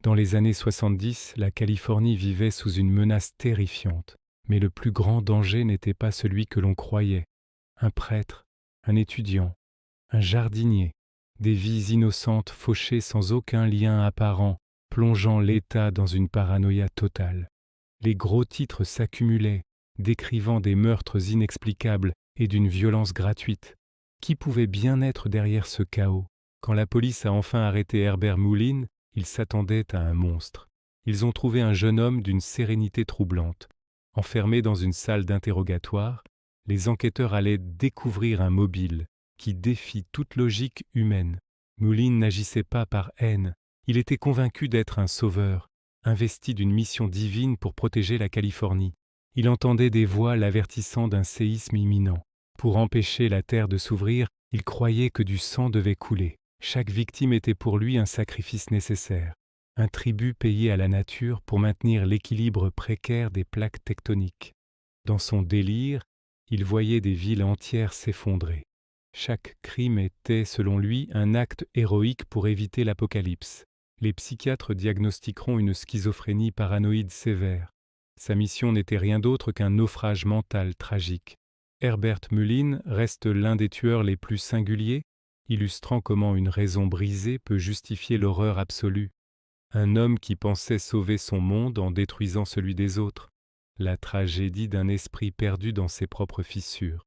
Dans les années 70, la Californie vivait sous une menace terrifiante, mais le plus grand danger n'était pas celui que l'on croyait. Un prêtre, un étudiant, un jardinier, des vies innocentes fauchées sans aucun lien apparent, plongeant l'État dans une paranoïa totale. Les gros titres s'accumulaient, décrivant des meurtres inexplicables et d'une violence gratuite. Qui pouvait bien être derrière ce chaos? Quand la police a enfin arrêté Herbert Mullin, ils s'attendaient à un monstre. Ils ont trouvé un jeune homme d'une sérénité troublante. Enfermé dans une salle d'interrogatoire, les enquêteurs allaient découvrir un mobile qui défie toute logique humaine. Mullin n'agissait pas par haine. Il était convaincu d'être un sauveur, investi d'une mission divine pour protéger la Californie. Il entendait des voix l'avertissant d'un séisme imminent. Pour empêcher la terre de s'ouvrir, il croyait que du sang devait couler. Chaque victime était pour lui un sacrifice nécessaire, un tribut payé à la nature pour maintenir l'équilibre précaire des plaques tectoniques. Dans son délire, il voyait des villes entières s'effondrer. Chaque crime était, selon lui, un acte héroïque pour éviter l'apocalypse. Les psychiatres diagnostiqueront une schizophrénie paranoïde sévère. Sa mission n'était rien d'autre qu'un naufrage mental tragique. Herbert Mullin reste l'un des tueurs les plus singuliers, illustrant comment une raison brisée peut justifier l'horreur absolue. Un homme qui pensait sauver son monde en détruisant celui des autres. La tragédie d'un esprit perdu dans ses propres fissures.